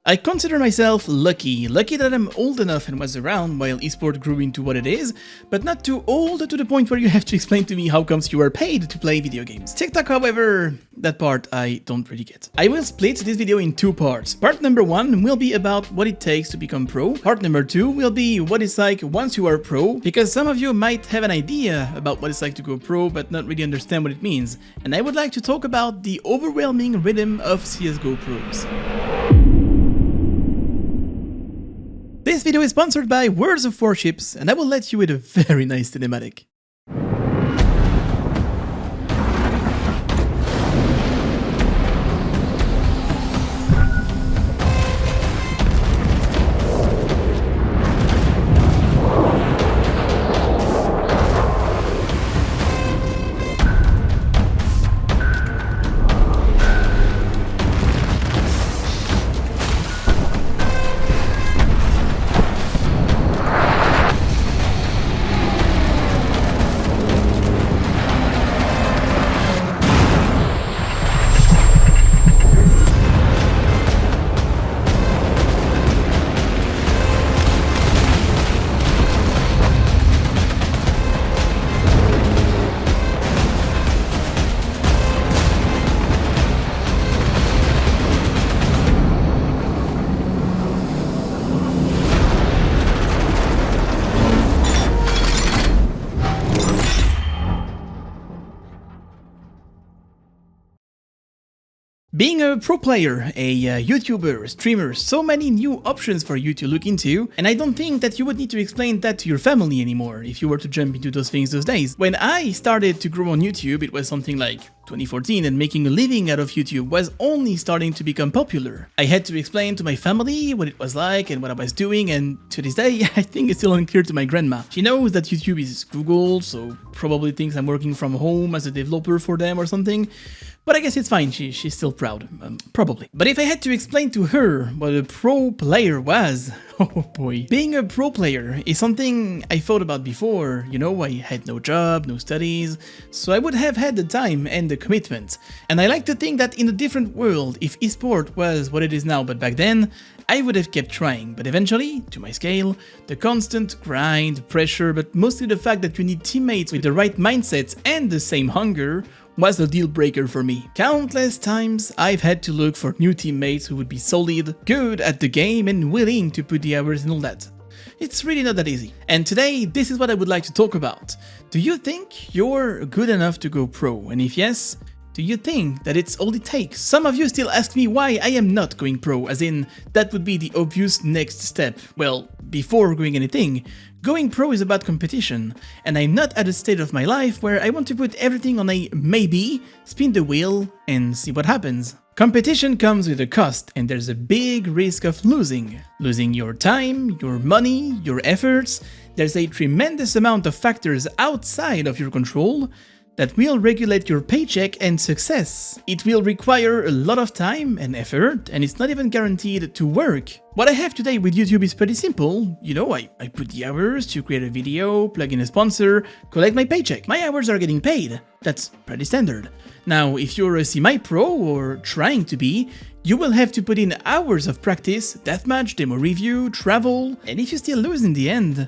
I consider myself lucky that I'm old enough and was around while esport grew into what it is, but not too old to the point where you have to explain to me how comes you are paid to play video games. TikTok, however, that part I don't really get. I will split this video in two parts. Part number 1 will be about what it takes to become pro. Part number 2 will be what it's like once you are pro, because some of you might have an idea about what it's like to go pro but not really understand what it means, and I would like to talk about the overwhelming rhythm of CSGO pros. This video is sponsored by Words of Warships, and I will let you with a very nice cinematic. Being a pro player, a YouTuber, streamer, so many new options for you to look into, and I don't think that you would need to explain that to your family anymore if you were to jump into those things those days. When I started to grow on YouTube, it was something like 2014, and making a living out of YouTube was only starting to become popular. I had to explain to my family what it was like and what I was doing, and to this day, I think it's still unclear to my grandma. She knows that YouTube is Google, so probably thinks I'm working from home as a developer for them or something. But I guess it's fine, she's still proud, probably. But if I had to explain to her what a pro player was, oh boy. Being a pro player is something I thought about before. You know, I had no job, no studies, so I would have had the time and the commitment. And I like to think that in a different world, if esport was what it is now but back then, I would have kept trying, but eventually, to my scale, the constant grind, pressure, but mostly the fact that you need teammates with the right mindsets and the same hunger was a deal breaker for me. Countless times I've had to look for new teammates who would be solid, good at the game and willing to put the hours and all that. It's really not that easy. And today, this is what I would like to talk about. Do you think you're good enough to go pro? And if yes, do you think that it's all it takes? Some of you still ask me why I am not going pro, as in, that would be the obvious next step. Well, before doing anything, going pro is about competition, and I'm not at a state of my life where I want to put everything on a maybe, spin the wheel, and see what happens. Competition comes with a cost, and there's a big risk of losing. Losing your time, your money, your efforts. There's a tremendous amount of factors outside of your control that will regulate your paycheck and success. It will require a lot of time and effort, and it's not even guaranteed to work. What I have today with YouTube is pretty simple. You know, I put the hours to create a video, plug in a sponsor, collect my paycheck. My hours are getting paid. That's pretty standard. Now, if you're a semi-pro or trying to be, you will have to put in hours of practice, deathmatch, demo review, travel, and if you still lose in the end,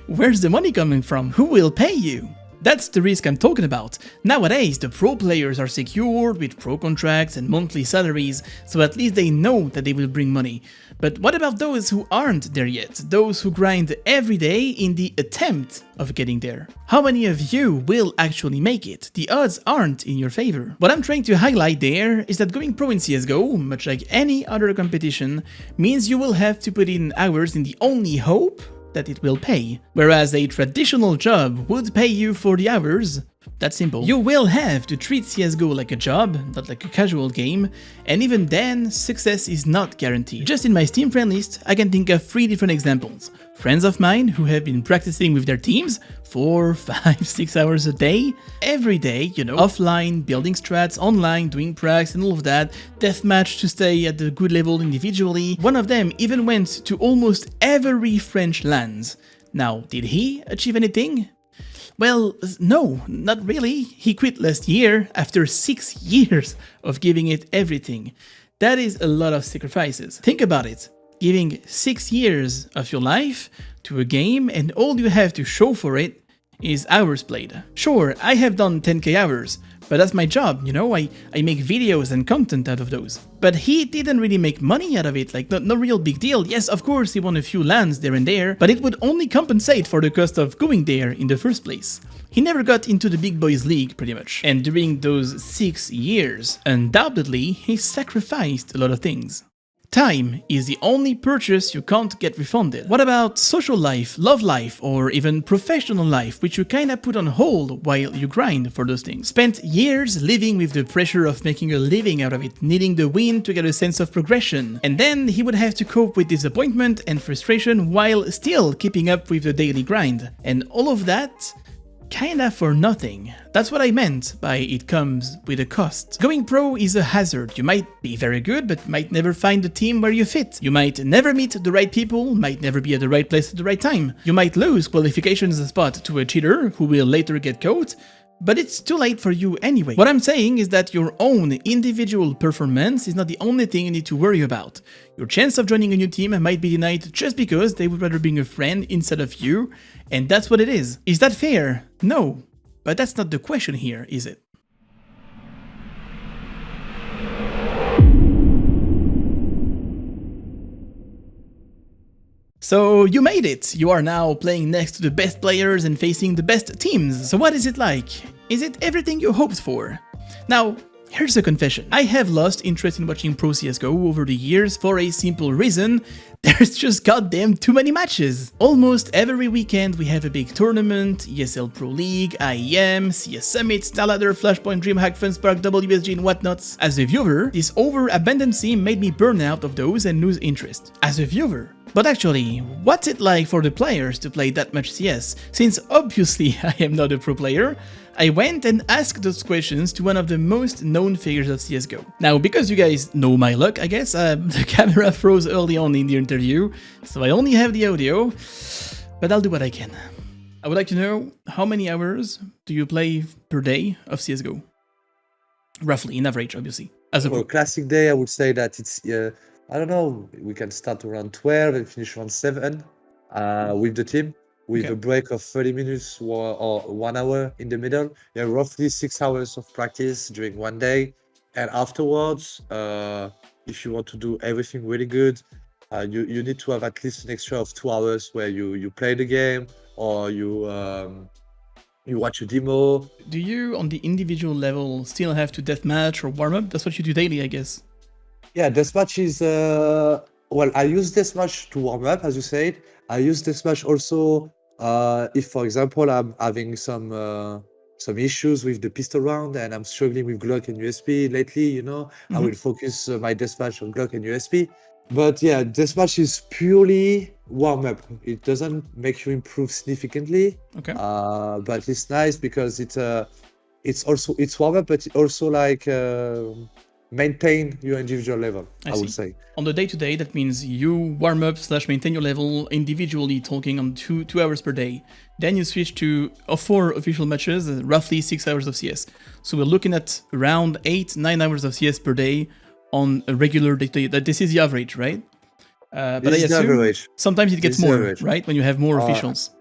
where's the money coming from? Who will pay you? That's the risk I'm talking about. Nowadays, the pro players are secured with pro contracts and monthly salaries, so at least they know that they will bring money. But what about those who aren't there yet? Those who grind every day in the attempt of getting there? How many of you will actually make it? The odds aren't in your favor. What I'm trying to highlight there is that going pro in CSGO, much like any other competition, means you will have to put in hours in the only hope that it will pay. Whereas a traditional job would pay you for the hours. That's simple. You will have to treat CSGO like a job, not like a casual game, and even then, success is not guaranteed. Just in my Steam friend list, I can think of 3 different examples. Friends of mine who have been practicing with their teams 4, 5, 6 hours a day, every day, you know, offline, building strats, online, doing pracs and all of that, deathmatch to stay at a good level individually. One of them even went to almost every French lands. Now, did he achieve anything? Well, no, not really. He quit last year after 6 years of giving it everything. That is a lot of sacrifices. Think about it. Giving 6 years of your life to a game and all you have to show for it is hours played. Sure, I have done 10k hours, but that's my job, you know, I make videos and content out of those. But he didn't really make money out of it, like no real big deal. Yes, of course he won a few lands there and there, but it would only compensate for the cost of going there in the first place. He never got into the big boys league, pretty much. And during those 6 years, undoubtedly, he sacrificed a lot of things. Time is the only purchase you can't get refunded. What about social life, love life, or even professional life, which you kinda put on hold while you grind for those things? Spent years living with the pressure of making a living out of it, needing the win to get a sense of progression. And then he would have to cope with disappointment and frustration while still keeping up with the daily grind. And all of that kinda for nothing. That's what I meant by it comes with a cost. Going pro is a hazard. You might be very good, but might never find the team where you fit. You might never meet the right people, might never be at the right place at the right time. You might lose qualifications spot to a cheater who will later get caught, but it's too late for you anyway. What I'm saying is that your own individual performance is not the only thing you need to worry about. Your chance of joining a new team might be denied just because they would rather bring a friend instead of you, and that's what it is. Is that fair? No. But that's not the question here, is it? So you made it! You are now playing next to the best players and facing the best teams. So what is it like? Is it everything you hoped for? Now, here's a confession. I have lost interest in watching Pro CSGO over the years for a simple reason. There's just goddamn too many matches. Almost every weekend we have a big tournament, ESL Pro League, IEM, CS Summit, Starladder, Flashpoint, DreamHack, FunSpark, WSG and whatnots. As a viewer, this overabundancy made me burn out of those and lose interest. As a viewer. But actually, what's it like for the players to play that much CS? Since obviously I am not a pro player, I went and asked those questions to one of the most known figures of CSGO. Now, because you guys know my luck, I guess, the camera froze early on in the interview, so I only have the audio, but I'll do what I can. I would like to know, how many hours do you play per day of CSGO? Roughly, in average, obviously. As a For a classic day, I would say that it's, I don't know, we can start around 12 and finish around 7 with the team, with Okay. a break of 30 minutes or 1 hour in the middle. Yeah, roughly 6 hours of practice during one day. And afterwards, if you want to do everything really good, you need to have at least an extra of 2 hours where you play the game or you watch a demo. Do you, on the individual level, still have to deathmatch or warm up? That's what you do daily, I guess. Yeah, deathmatch is well, I use deathmatch to warm up, as you said. I use deathmatch also if, for example, I'm having some issues with the pistol round and I'm struggling with Glock and USP lately. You know, I will focus my deathmatch on Glock and USP. But yeah, deathmatch is purely warm up. It doesn't make you improve significantly. Okay. But it's nice because it's warm up, but it also like maintain your individual level, I would say. On the day-to-day, that means you warm up / maintain your level individually, talking on 2 hours per day. Then you switch to 4 official matches, roughly 6 hours of CS. So we're looking at around 8-9 hours of CS per day on a regular day-to-day. That this is the average, right? But This I is the assume average. sometimes it gets This is the more, average. right? When you have more officials.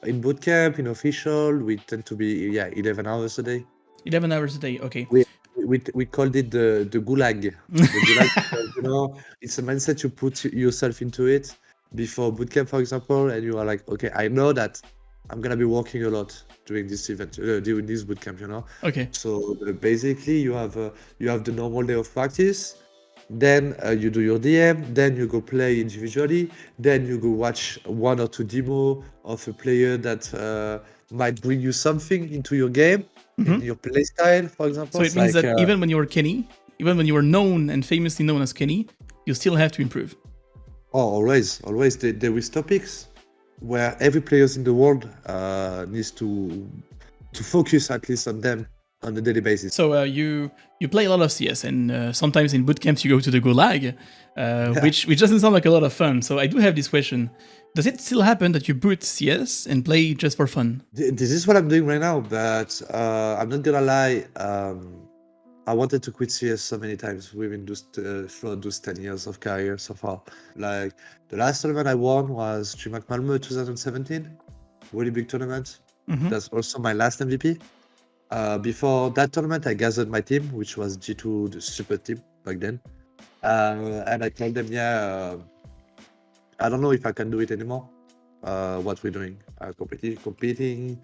In bootcamp, in official, we tend to be 11 hours a day. 11 hours a day, okay. We called it the gulag. The gulag because, you know, it's a mindset you put yourself into it before bootcamp, for example, and you are like, okay, I know that I'm gonna be working a lot during this event, during this bootcamp, you know. Okay. So basically, you have the normal day of practice. Then you do your DM, then you go play individually, then you go watch 1 or 2 demo of a player that might bring you something into your game, in your play style, for example. So it means that even when you're Kenny, even when you are known and famously known as Kenny, you still have to improve. Oh, always. There is topics where every player in the world needs to focus at least on them on a daily basis. So you play a lot of CS, and sometimes in bootcamps you go to the Gulag, which doesn't sound like a lot of fun. So I do have this question: does it still happen that you boot CS and play just for fun? This is what I'm doing right now, but I'm not gonna lie. I wanted to quit CS so many times within those throughout those 10 years of career so far. Like the last tournament I won was DreamHack Malmö 2017, really big tournament. Mhm. That's also my last MVP. Before that tournament, I gathered my team, which was G2, the super team back then. And I told them, yeah, I don't know if I can do it anymore. What we're doing, competing,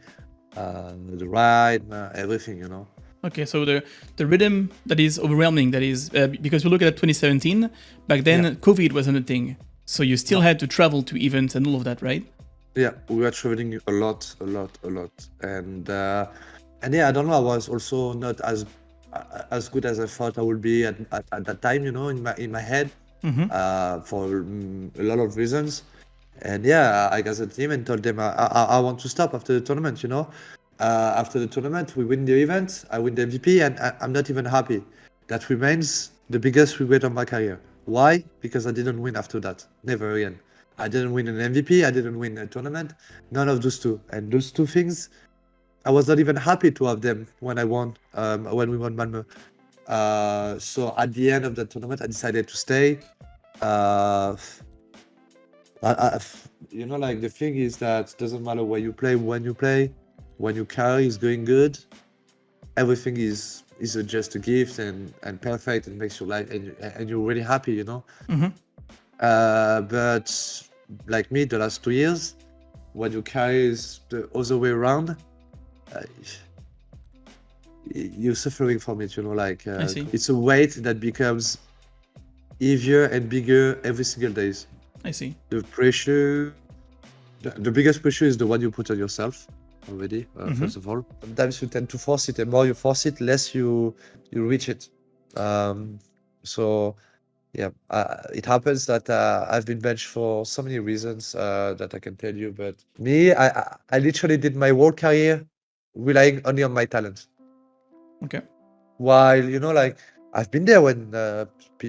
the ride, everything, you know. Okay, so the rhythm that is overwhelming, that is because we look at 2017, back then Yeah. COVID wasn't a thing, so you still had to travel to events and all of that, right? Yeah, we were traveling a lot, and yeah, I don't know. I was also not as good as I thought I would be at that time, you know, in my head, for a lot of reasons. And yeah, I got the team and told them I want to stop after the tournament, you know. After the tournament, we win the event, I win the MVP, and I'm not even happy. That remains the biggest regret of my career. Why? Because I didn't win after that. Never again. I didn't win an MVP, I didn't win a tournament, none of those two. And those two things, I was not even happy to have them when I won, when we won Malmö. So at the end of the tournament, I decided to stay. Uh, you know, like the thing is that doesn't matter where you play, when your career is going good, everything is just a gift and perfect and makes your life and you're really happy, you know. But like me, the last 2 years, when your career is the other way around, uh, you're suffering from it, you know. Like I see. it's a weight that becomes heavier and bigger every single day. I see. The pressure, the biggest pressure is the one you put on yourself already, first of all. Sometimes you tend to force it, and more you force it, less you reach it. So yeah, it happens that I've been benched for so many reasons that I can tell you. But me, I literally did my whole career relying only on my talent. Okay. While, you know, like I've been there when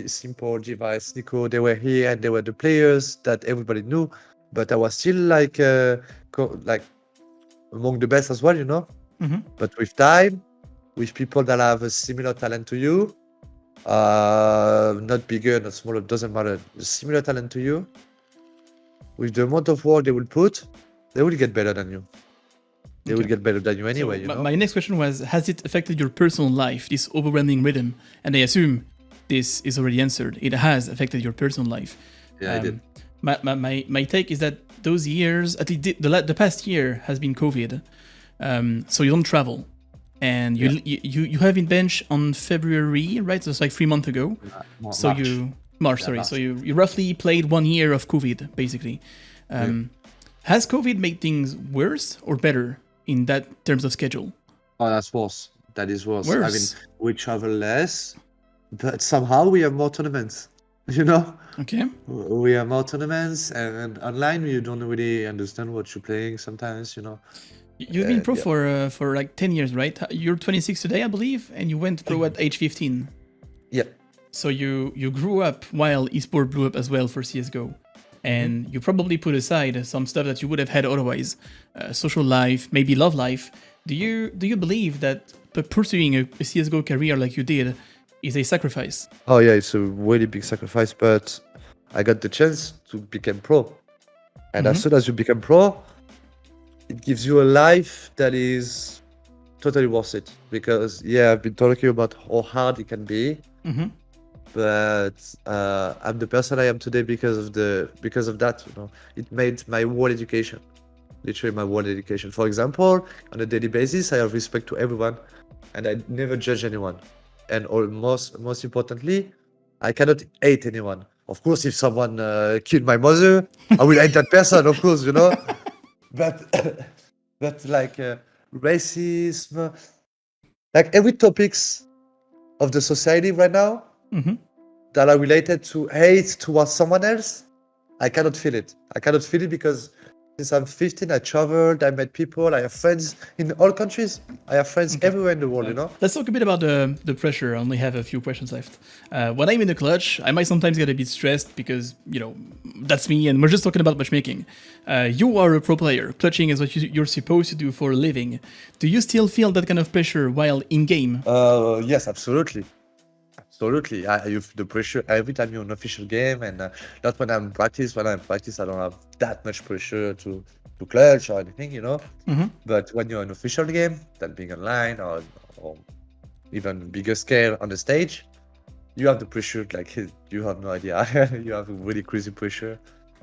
Simple, G-Vice, Nico, they were here and they were the players that everybody knew, but I was still like among the best as well, you know. But with time, with people that have a similar talent to you, not bigger, not smaller, doesn't matter, similar talent to you, with the amount of work they will put, they will get better than you. They will get better than you anyway, you know. My next question was, has it affected your personal life, this overwhelming rhythm? And I assume this is already answered. It has affected your personal life. Yeah, I did. My take is that those years, at least the past year, has been COVID. So you don't travel. And you have been benched on February, right? So it's like 3 months ago. March. So you roughly played 1 year of COVID, basically. Has COVID made things worse or better in that terms of schedule? Oh, that's worse. That is worse. Worse. I mean, we travel less, but somehow we have more tournaments. You know, Okay. we have more tournaments, and online you don't really understand what you're playing sometimes. You know. You've been pro for like 10 years, right? You're 26 today, I believe, and you went pro at age 15. Yeah. So you grew up while esport blew up as well for CSGO. And you probably put aside some stuff that you would have had otherwise, social life, maybe love life. Do you believe that pursuing a CSGO career like you did is a sacrifice? Oh yeah, it's a really big sacrifice, but I got the chance to become pro, and as soon as you become pro, it gives you a life that is totally worth it. Because yeah, I've been talking about how hard it can be. But I'm the person I am today because of that, you know. It made my whole education, literally my whole education. For example, on a daily basis, I have respect to everyone, and I never judge anyone. And most importantly, I cannot hate anyone. Of course, if someone killed my mother, I will hate that person, of course, you know. But like racism, like every topics of the society right now. That are related to hate towards someone else, I cannot feel it. I cannot feel it because Since I'm 15, I traveled, I met people, I have friends in all countries. I have friends Okay. everywhere in the world, you know? Let's talk a bit about the pressure. I only have a few questions left. When I'm in the clutch, I might sometimes get a bit stressed because, that's me, and we're just talking about matchmaking. You are a pro player. Clutching is what you're supposed to do for a living. Do you still feel that kind of pressure while in game? Yes, absolutely. Absolutely. You feel the pressure every time you're in an official game, and not when I'm in practice. When I'm in practice, I don't have that much pressure to clutch or anything, you know? Mm-hmm. But when you're in an official game, that being online or even bigger scale on the stage, you have the pressure, like you have no idea. You have a really crazy pressure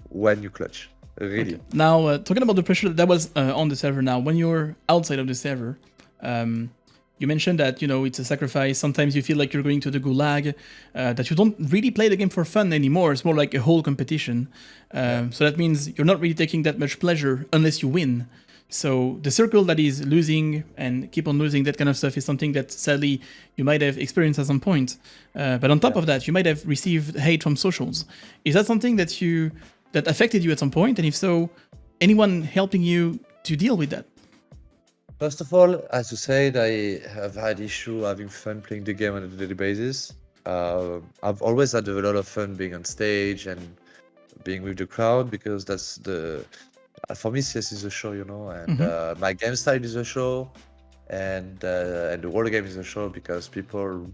when you clutch. Really. Okay. Now, talking about the pressure that was on the server now, when you're outside of the server, you mentioned that, it's a sacrifice. Sometimes you feel like you're going to the gulag, that you don't really play the game for fun anymore. It's more like a whole competition. So that means you're not really taking that much pleasure unless you win. So the circle that is losing and keep on losing, that kind of stuff, is something that sadly you might have experienced at some point. But on top of that, you might have received hate from socials. Is that something that affected you at some point? And if so, anyone helping you to deal with that? First of all, as you said, I have had issue having fun playing the game on a daily basis. I've always had a lot of fun being on stage and being with the crowd because that's for me, CS is a show, and my game style is a show, and the world game is a show because people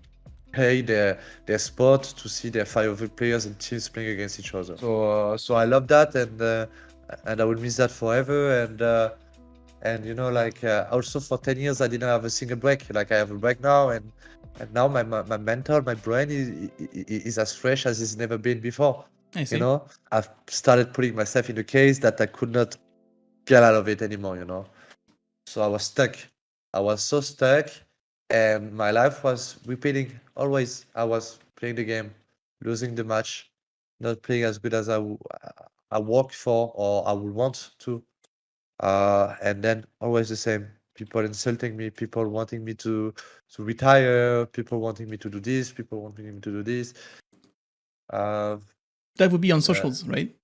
pay their spot to see their favorite players and teams playing against each other. So I love that, and I will miss that forever. And also for 10 years I didn't have a single break. Like I have a break now, and now my mental, my brain is as fresh as it's never been before. I see. I've started putting myself in a case that I could not get out of it anymore. So I was stuck. I was so stuck, and my life was repeating always. I was playing the game, losing the match, not playing as good as I worked for or I would want to. And then always the same. People insulting me, people wanting me to retire, people wanting me to do this, people wanting me to do this. That would be on Uh, socials, right?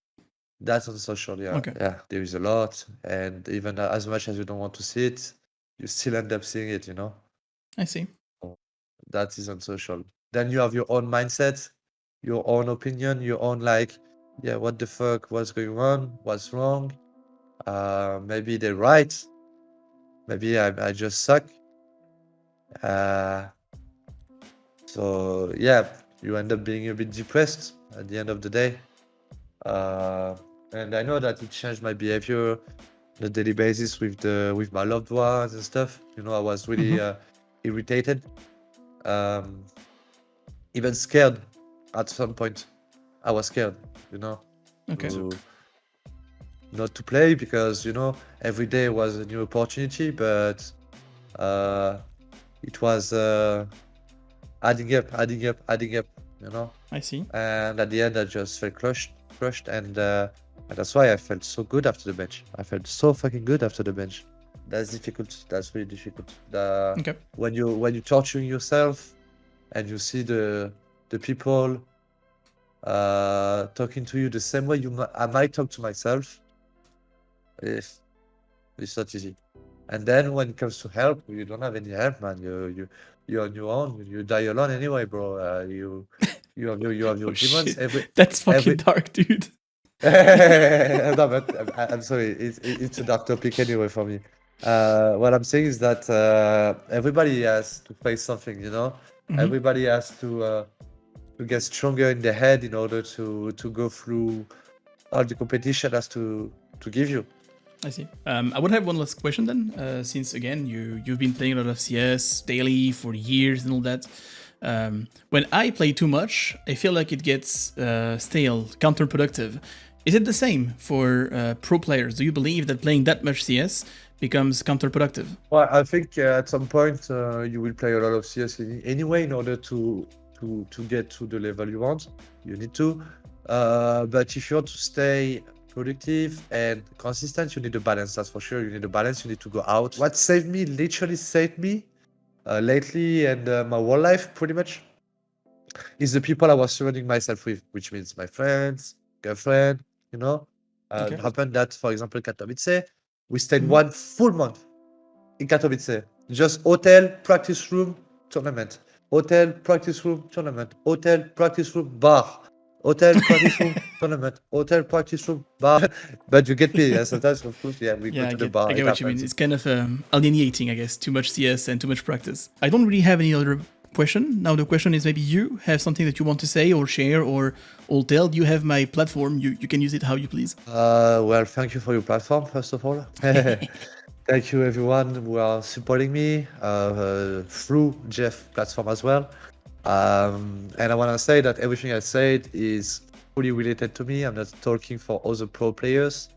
That's on social, yeah. Okay. Yeah, there is a lot, and even as much as you don't want to see it, you still end up seeing it, I see. So that is on social. Then you have your own mindset, your own opinion, your own yeah, what the fuck, what's going on, what's wrong? Maybe they're right. Maybe I just suck. So yeah, you end up being a bit depressed at the end of the day. And I know that it changed my behavior on a daily basis with my loved ones and stuff. I was really irritated, even scared at some point. I was scared, Okay. not to play because every day was a new opportunity, but it was adding up, I see. And at the end, I just felt crushed, and that's why I felt so good after the bench. I felt so fucking good after the bench. That's difficult. That's really difficult. Okay. When you torturing yourself, and you see the people talking to you the same way I might talk to myself, it's not easy. And then when it comes to help, you don't have any help, man. You're on your own. You die alone anyway, bro. You have your Oh demons. shit. That's fucking dark, dude. No, but I'm sorry. It's a dark topic anyway for me. What I'm saying is that everybody has to face something, Everybody has to get stronger in the head in order to go through all the competition has to give you. I see. I would have one last question then, since again you've been playing a lot of CS daily for years and all that. When I play too much, I feel like it gets stale, counterproductive. Is it the same for pro players? Do you believe that playing that much CS becomes counterproductive? Well, I think at some point you will play a lot of CS anyway in order to get to the level you want. You need to. But if you want to stay productive and consistent, you need a balance, that's for sure. You need a balance, you need to go out. What saved me, literally saved me lately and my whole life pretty much, is the people I was surrounding myself with, which means my friends, girlfriend, Okay. Happened that, for example, Katowice, we stayed 1 full month in Katowice. Just hotel, practice room, tournament. Hotel, practice room, tournament. Hotel, practice room, bar. Hotel, practice room, tournament. Hotel, practice room, bar. But you get me. Sometimes, of course, yeah, we Yeah, go to the bar. I It get what you mean. happens. It's kind of alienating, I guess. Too much CS and too much practice. I don't really have any other question. Now the question is maybe you have something that you want to say or share or tell. You have my platform. You can use it how you please. Well, thank you for your platform, first of all. Thank you, everyone who are supporting me through Jeff platform as well. And I want to say that everything I said is fully related to me. I'm not talking for other pro players,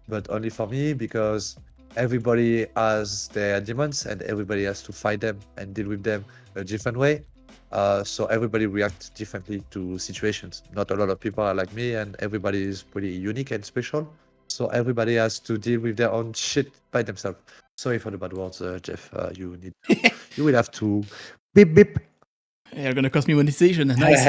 but only for me, because everybody has their demons and everybody has to fight them and deal with them a different way. So everybody reacts differently to situations. Not a lot of people are like me, and everybody is pretty unique and special. So everybody has to deal with their own shit by themselves. Sorry for the bad words, Jeff. You will have to beep beep. You're gonna cost me monetization. Nice.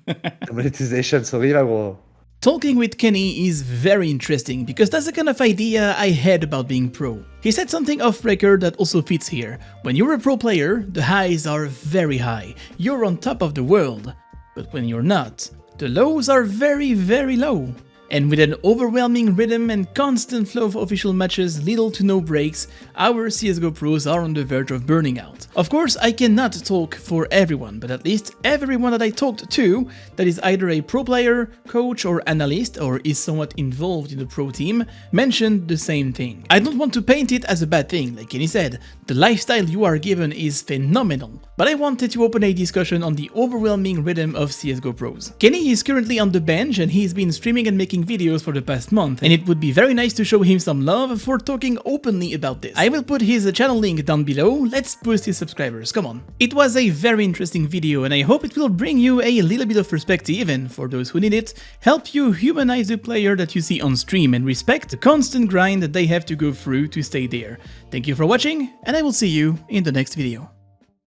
The monetization, sorry, my bro. Talking with Kenny is very interesting because that's the kind of idea I had about being pro. He said something off record that also fits here. When you're a pro player, the highs are very high. You're on top of the world. But when you're not, the lows are very, very low. And with an overwhelming rhythm and constant flow of official matches, little to no breaks, our CSGO pros are on the verge of burning out. Of course, I cannot talk for everyone, but at least everyone that I talked to that is either a pro player, coach or analyst, or is somewhat involved in the pro team, mentioned the same thing. I don't want to paint it as a bad thing, like Kenny said. The lifestyle you are given is phenomenal, but I wanted to open a discussion on the overwhelming rhythm of CSGO pros. Kenny is currently on the bench and he's been streaming and making videos for the past month, and it would be very nice to show him some love for talking openly about this. I will put his channel link down below. Let's boost his subscribers, come on. It was a very interesting video and I hope it will bring you a little bit of perspective and, for those who need it, help you humanize the player that you see on stream and respect the constant grind that they have to go through to stay there. Thank you for watching and I will see you in the next video.